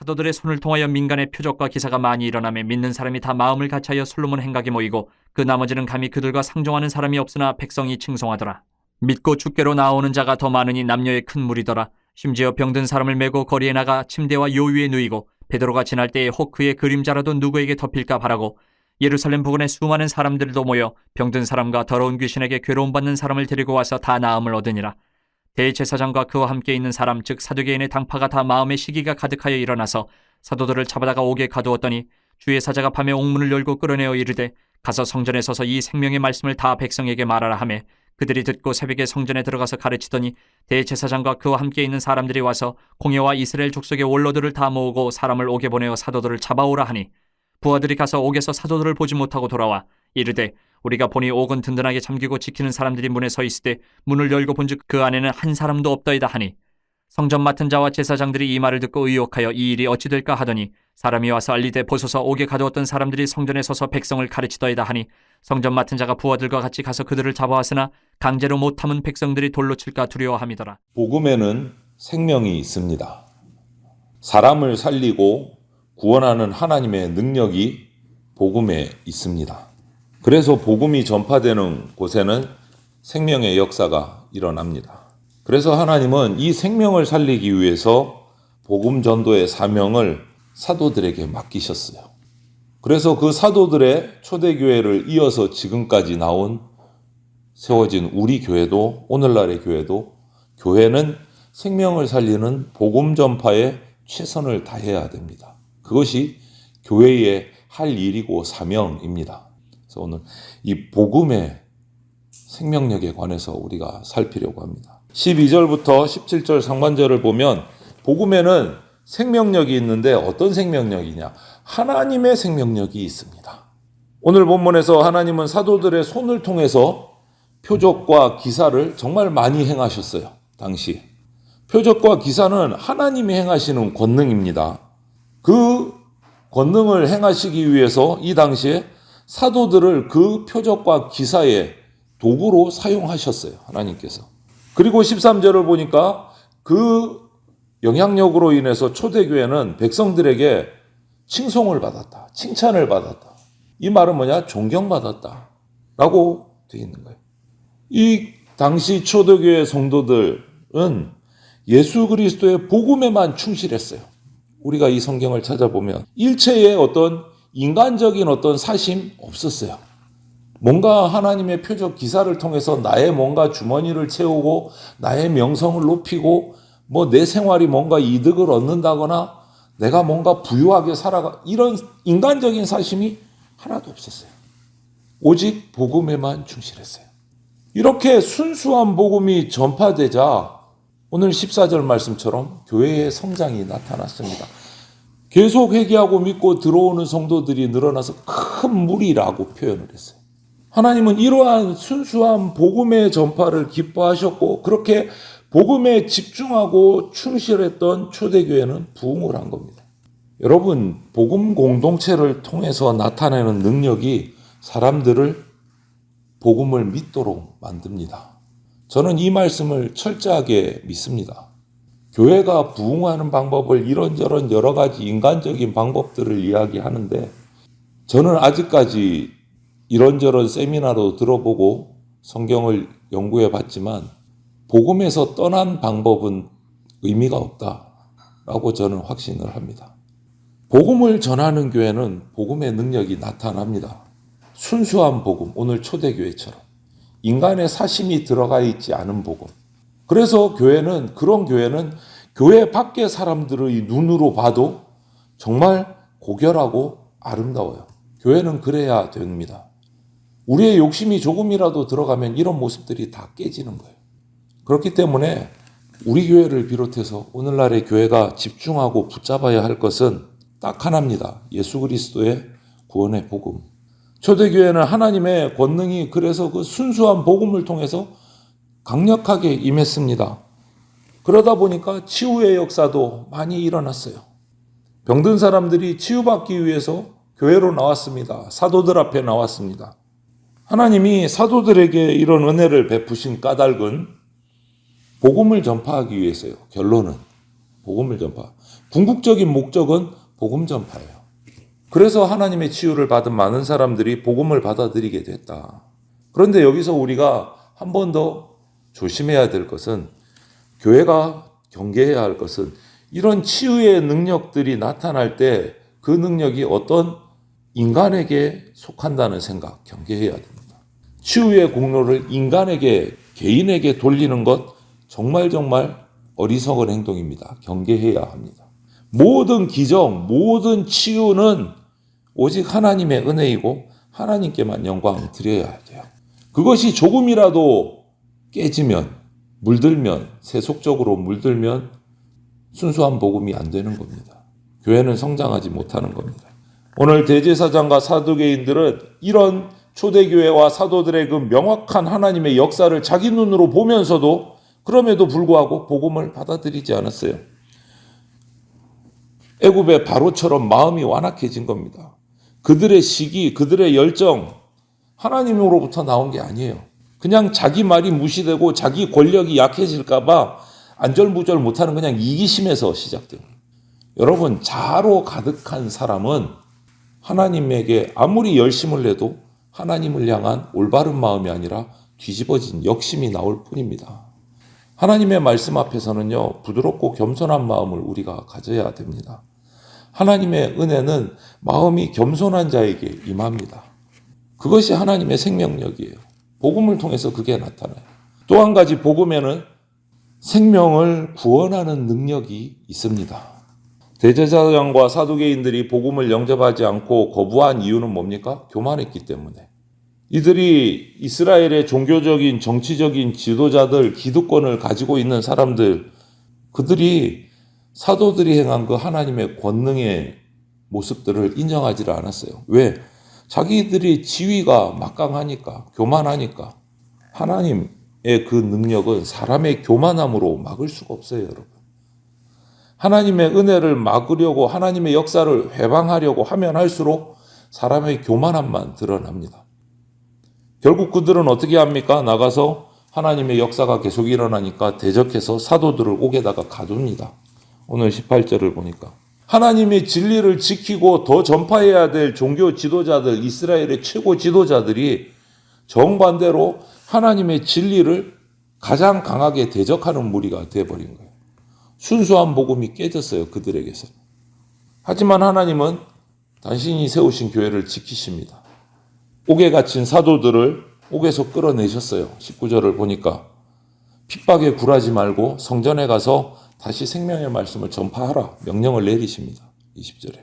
사도들의 손을 통하여 민간의 표적과 기사가 많이 일어나며 믿는 사람이 다 마음을 같이하여 솔로몬 행각에 모이고 그 나머지는 감히 그들과 상종하는 사람이 없으나 백성이 칭송하더라. 믿고 주께로 나오는 자가 더 많으니 남녀의 큰 무리더라. 심지어 병든 사람을 메고 거리에 나가 침대와 요 위에 누이고 베드로가 지날 때에 혹 그의 그림자라도 누구에게 덮일까 바라고 예루살렘 부근에 수많은 사람들도 모여 병든 사람과 더러운 귀신에게 괴로움 받는 사람을 데리고 와서 다 나음을 얻으니라. 대제사장과 그와 함께 있는 사람 즉 사두개인의 당파가 다 마음의 시기가 가득하여 일어나서 사도들을 잡아다가 옥에 가두었더니 주의 사자가 밤에 옥문을 열고 끌어내어 이르되 가서 성전에 서서 이 생명의 말씀을 다 백성에게 말하라 하매 그들이 듣고 새벽에 성전에 들어가서 가르치더니 대제사장과 그와 함께 있는 사람들이 와서 공회와 이스라엘 족속의 원로들을 다 모으고 사람을 옥에 보내어 사도들을 잡아오라 하니 부하들이 가서 옥에서 사도들을 보지 못하고 돌아와 이르되 우리가 보니 옥은 든든하게 잠기고 지키는 사람들이 문에 서 있을 때 문을 열고 본즉 그 안에는 한 사람도 없더이다 하니 성전 맡은 자와 제사장들이 이 말을 듣고 의혹하여 이 일이 어찌 될까 하더니 사람이 와서 알리되 보소서 옥에 가두었던 사람들이 성전에 서서 백성을 가르치더이다 하니 성전 맡은 자가 부하들과 같이 가서 그들을 잡아왔으나 강제로 못 참은 백성들이 돌로 칠까 두려워함이더라. 복음에는 생명이 있습니다. 사람을 살리고 구원하는 하나님의 능력이 복음에 있습니다. 그래서 복음이 전파되는 곳에는 생명의 역사가 일어납니다. 그래서 하나님은 이 생명을 살리기 위해서 복음 전도의 사명을 사도들에게 맡기셨어요. 그래서 그 사도들의 초대교회를 이어서 지금까지 나온 세워진 우리 교회도 오늘날의 교회는 생명을 살리는 복음 전파에 최선을 다해야 됩니다. 그것이 교회의 할 일이고 사명입니다. 그래서 오늘 이 복음의 생명력에 관해서 우리가 살피려고 합니다. 12절부터 17절 상반절을 보면 복음에는 생명력이 있는데 어떤 생명력이냐? 하나님의 생명력이 있습니다. 오늘 본문에서 하나님은 사도들의 손을 통해서 표적과 기사를 정말 많이 행하셨어요. 당시 표적과 기사는 하나님이 행하시는 권능입니다. 그 권능을 행하시기 위해서 이 당시에 사도들을 그 표적과 기사의 도구로 사용하셨어요. 하나님께서. 그리고 13절을 보니까 그 영향력으로 인해서 초대교회는 백성들에게 칭송을 받았다. 칭찬을 받았다. 이 말은 뭐냐? 존경받았다. 라고 되어 있는 거예요. 이 당시 초대교회 성도들은 예수 그리스도의 복음에만 충실했어요. 우리가 이 성경을 찾아보면 일체의 어떤 인간적인 어떤 사심 없었어요. 뭔가 하나님의 표적 기사를 통해서 나의 뭔가 주머니를 채우고 나의 명성을 높이고 뭐 내 생활이 뭔가 이득을 얻는다거나 내가 뭔가 부유하게 살아가 이런 인간적인 사심이 하나도 없었어요. 오직 복음에만 충실했어요. 이렇게 순수한 복음이 전파되자 오늘 14절 말씀처럼 교회의 성장이 나타났습니다. 계속 회개하고 믿고 들어오는 성도들이 늘어나서 큰 무리라고 표현을 했어요. 하나님은 이러한 순수한 복음의 전파를 기뻐하셨고 그렇게 복음에 집중하고 충실했던 초대교회는 부흥을 한 겁니다. 여러분, 복음 공동체를 통해서 나타내는 능력이 사람들을 복음을 믿도록 만듭니다. 저는 이 말씀을 철저하게 믿습니다. 교회가 부흥하는 방법을 이런저런 여러 가지 인간적인 방법들을 이야기하는데 저는 아직까지 이런저런 세미나도 들어보고 성경을 연구해 봤지만 복음에서 떠난 방법은 의미가 없다라고 저는 확신을 합니다. 복음을 전하는 교회는 복음의 능력이 나타납니다. 순수한 복음, 오늘 초대교회처럼 인간의 사심이 들어가 있지 않은 복음. 그래서 그런 교회는 교회 밖의 사람들의 눈으로 봐도 정말 고결하고 아름다워요. 교회는 그래야 됩니다. 우리의 욕심이 조금이라도 들어가면 이런 모습들이 다 깨지는 거예요. 그렇기 때문에 우리 교회를 비롯해서 오늘날의 교회가 집중하고 붙잡아야 할 것은 딱 하나입니다. 예수 그리스도의 구원의 복음. 초대교회는 하나님의 권능이 그래서 그 순수한 복음을 통해서 강력하게 임했습니다. 그러다 보니까 치유의 역사도 많이 일어났어요. 병든 사람들이 치유받기 위해서 교회로 나왔습니다. 사도들 앞에 나왔습니다. 하나님이 사도들에게 이런 은혜를 베푸신 까닭은 복음을 전파하기 위해서요. 결론은 복음을 전파. 궁극적인 목적은 복음 전파예요. 그래서 하나님의 치유를 받은 많은 사람들이 복음을 받아들이게 됐다. 그런데 여기서 우리가 한 번 더 조심해야 될 것은, 교회가 경계해야 할 것은, 이런 치유의 능력들이 나타날 때 그 능력이 어떤 인간에게 속한다는 생각, 경계해야 됩니다. 치유의 공로를 인간에게, 개인에게 돌리는 것 정말 어리석은 행동입니다. 경계해야 합니다. 모든 기적, 모든 치유는 오직 하나님의 은혜이고 하나님께만 영광을 드려야 돼요. 그것이 조금이라도 깨지면, 물들면, 세속적으로 물들면 순수한 복음이 안 되는 겁니다. 교회는 성장하지 못하는 겁니다. 오늘 대제사장과 사두개인들은 이런 초대교회와 사도들의 그 명확한 하나님의 역사를 자기 눈으로 보면서도 그럼에도 불구하고 복음을 받아들이지 않았어요. 애굽의 바로처럼 마음이 완악해진 겁니다. 그들의 시기, 그들의 열정, 하나님으로부터 나온 게 아니에요. 그냥 자기 말이 무시되고 자기 권력이 약해질까봐 안절부절 못하는 그냥 이기심에서 시작돼요. 여러분, 자아로 가득한 사람은 하나님에게 아무리 열심을 내도 하나님을 향한 올바른 마음이 아니라 뒤집어진 역심이 나올 뿐입니다. 하나님의 말씀 앞에서는요, 부드럽고 겸손한 마음을 우리가 가져야 됩니다. 하나님의 은혜는 마음이 겸손한 자에게 임합니다. 그것이 하나님의 생명력이에요. 복음을 통해서 그게 나타나요. 또 한 가지, 복음에는 생명을 구원하는 능력이 있습니다. 대제사장과 사두개인들이 복음을 영접하지 않고 거부한 이유는 뭡니까? 교만했기 때문에. 이들이 이스라엘의 종교적인, 정치적인 지도자들, 기득권을 가지고 있는 사람들, 그들이 사도들이 행한 그 하나님의 권능의 모습들을 인정하지 않았어요. 왜? 자기들이 지위가 막강하니까, 교만하니까. 하나님의 그 능력은 사람의 교만함으로 막을 수가 없어요, 여러분. 하나님의 은혜를 막으려고, 하나님의 역사를 회방하려고 하면 할수록 사람의 교만함만 드러납니다. 결국 그들은 어떻게 합니까? 나가서 하나님의 역사가 계속 일어나니까 대적해서 사도들을 옥에다가 가둡니다. 오늘 18절을 보니까. 하나님의 진리를 지키고 더 전파해야 될 종교 지도자들, 이스라엘의 최고 지도자들이 정반대로 하나님의 진리를 가장 강하게 대적하는 무리가 되어버린 거예요. 순수한 복음이 깨졌어요, 그들에게서. 하지만 하나님은 당신이 세우신 교회를 지키십니다. 옥에 갇힌 사도들을 옥에서 끌어내셨어요. 19절을 보니까 핍박에 굴하지 말고 성전에 가서 다시 생명의 말씀을 전파하라 명령을 내리십니다. 20절에.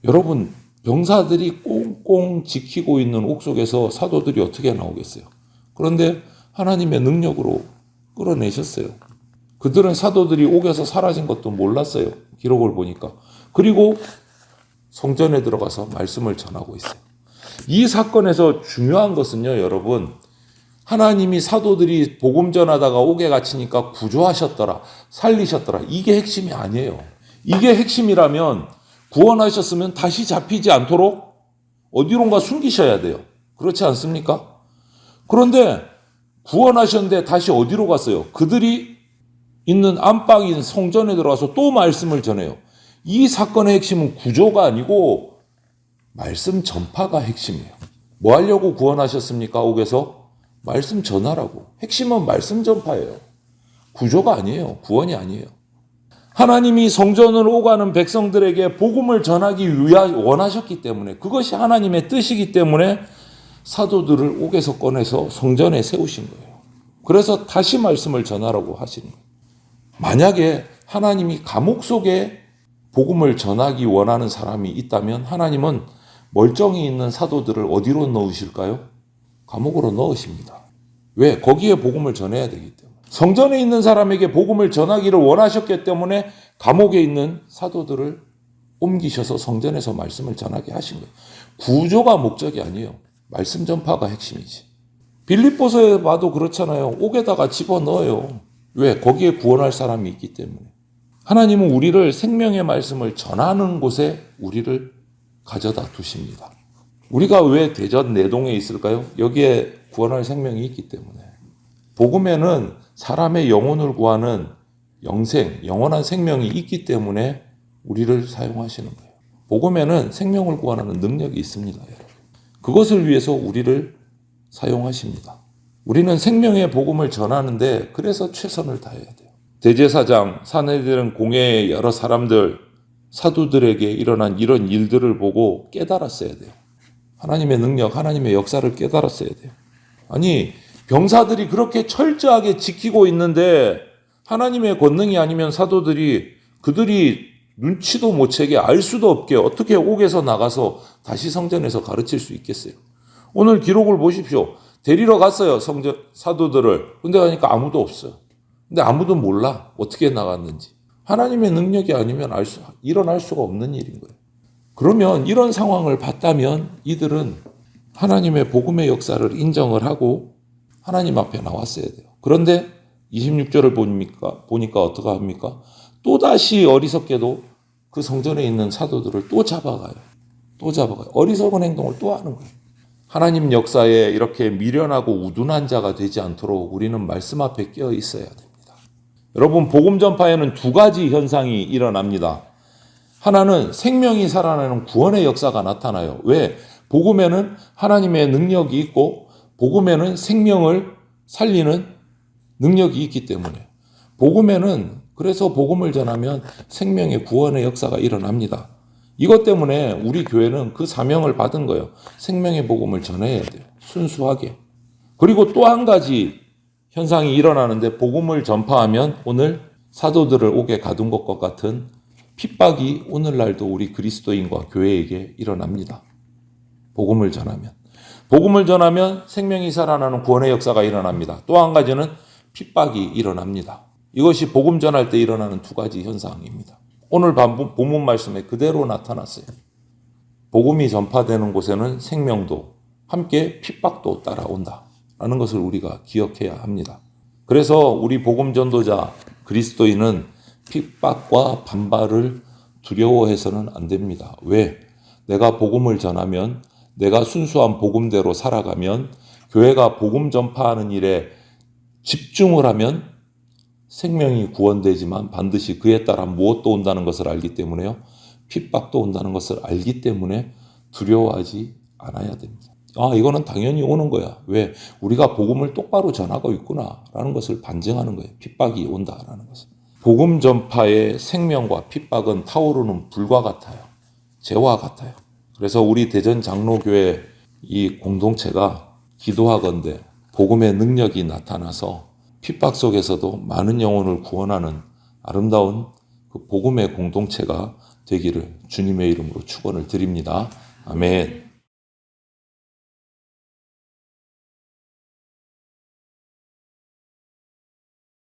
여러분, 병사들이 꽁꽁 지키고 있는 옥 속에서 사도들이 어떻게 나오겠어요? 그런데 하나님의 능력으로 끌어내셨어요. 그들은 사도들이 옥에서 사라진 것도 몰랐어요. 기록을 보니까. 그리고 성전에 들어가서 말씀을 전하고 있어요. 이 사건에서 중요한 것은요, 여러분, 하나님이 사도들이 복음 전하다가 옥에 갇히니까 구조하셨더라, 살리셨더라, 이게 핵심이 아니에요. 이게 핵심이라면 구원하셨으면 다시 잡히지 않도록 어디론가 숨기셔야 돼요. 그렇지 않습니까? 그런데 구원하셨는데 다시 어디로 갔어요? 그들이 있는 안방인 성전에 들어가서 또 말씀을 전해요. 이 사건의 핵심은 구조가 아니고 말씀 전파가 핵심이에요. 뭐 하려고 구원하셨습니까? 옥에서? 말씀 전하라고. 핵심은 말씀 전파예요. 구조가 아니에요. 구원이 아니에요. 하나님이 성전을 오가는 백성들에게 복음을 전하기 원하셨기 때문에, 그것이 하나님의 뜻이기 때문에 사도들을 옥에서 꺼내서 성전에 세우신 거예요. 그래서 다시 말씀을 전하라고 하시는 거예요. 만약에 하나님이 감옥 속에 복음을 전하기 원하는 사람이 있다면 하나님은 멀쩡히 있는 사도들을 어디로 넣으실까요? 감옥으로 넣으십니다. 왜? 거기에 복음을 전해야 되기 때문에. 성전에 있는 사람에게 복음을 전하기를 원하셨기 때문에 감옥에 있는 사도들을 옮기셔서 성전에서 말씀을 전하게 하신 거예요. 구조가 목적이 아니에요. 말씀 전파가 핵심이지. 빌립보서에 봐도 그렇잖아요. 옥에다가 집어넣어요. 왜? 거기에 구원할 사람이 있기 때문에. 하나님은 우리를 생명의 말씀을 전하는 곳에 우리를 가져다 두십니다. 우리가 왜 대전 내동에 있을까요? 여기에 구원할 생명이 있기 때문에. 복음에는 사람의 영혼을 구하는 영생, 영원한 생명이 있기 때문에 우리를 사용하시는 거예요. 복음에는 생명을 구원하는 능력이 있습니다, 여러분. 그것을 위해서 우리를 사용하십니다. 우리는 생명의 복음을 전하는데 그래서 최선을 다해야 돼요. 대제사장, 산헤드린 공회의 여러 사람들, 사도들에게 일어난 이런 일들을 보고 깨달았어야 돼요. 하나님의 능력, 하나님의 역사를 깨달았어야 돼요. 아니, 병사들이 그렇게 철저하게 지키고 있는데 하나님의 권능이 아니면 사도들이 그들이 눈치도 못 채게 알 수도 없게 어떻게 옥에서 나가서 다시 성전에서 가르칠 수 있겠어요? 오늘 기록을 보십시오. 데리러 갔어요, 사도들을. 근데 가니까 아무도 없어요. 근데 아무도 몰라. 어떻게 나갔는지. 하나님의 능력이 아니면 일어날 수가 없는 일인 거예요. 그러면 이런 상황을 봤다면 이들은 하나님의 복음의 역사를 인정을 하고 하나님 앞에 나왔어야 돼요. 그런데 26절을 보니까 어떻게 합니까? 또다시 어리석게도 그 성전에 있는 사도들을 또 잡아가요. 어리석은 행동을 또 하는 거예요. 하나님 역사에 이렇게 미련하고 우둔한 자가 되지 않도록 우리는 말씀 앞에 끼어 있어야 됩니다. 여러분, 복음 전파에는 두 가지 현상이 일어납니다. 하나는 생명이 살아나는 구원의 역사가 나타나요. 왜? 복음에는 하나님의 능력이 있고 복음에는 생명을 살리는 능력이 있기 때문에 그래서 복음을 전하면 생명의 구원의 역사가 일어납니다. 이것 때문에 우리 교회는 그 사명을 받은 거예요. 생명의 복음을 전해야 돼요. 순수하게. 그리고 또 한 가지 현상이 일어나는데 복음을 전파하면 오늘 사도들을 옥에 가둔 것과 같은 핍박이 오늘날도 우리 그리스도인과 교회에게 일어납니다. 복음을 전하면 생명이 살아나는 구원의 역사가 일어납니다. 또 한 가지는 핍박이 일어납니다. 이것이 복음 전할 때 일어나는 두 가지 현상입니다. 오늘 본문 말씀에 그대로 나타났어요. 복음이 전파되는 곳에는 생명도 함께 핍박도 따라온다라는 것을 우리가 기억해야 합니다. 그래서 우리 복음 전도자 그리스도인은 핍박과 반발을 두려워해서는 안 됩니다. 왜? 내가 복음을 전하면, 내가 순수한 복음대로 살아가면, 교회가 복음 전파하는 일에 집중을 하면 생명이 구원되지만 반드시 그에 따라 무엇도 온다는 것을 알기 때문에요. 핍박도 온다는 것을 알기 때문에 두려워하지 않아야 됩니다. 이거는 당연히 오는 거야. 왜? 우리가 복음을 똑바로 전하고 있구나라는 것을 반증하는 거예요. 핍박이 온다라는 것을. 복음 전파의 생명과 핍박은 타오르는 불과 같아요. 재와 같아요. 그래서 우리 대전 장로교회 이 공동체가 기도하건대 복음의 능력이 나타나서 핍박 속에서도 많은 영혼을 구원하는 아름다운 그 복음의 공동체가 되기를 주님의 이름으로 축원을 드립니다. 아멘.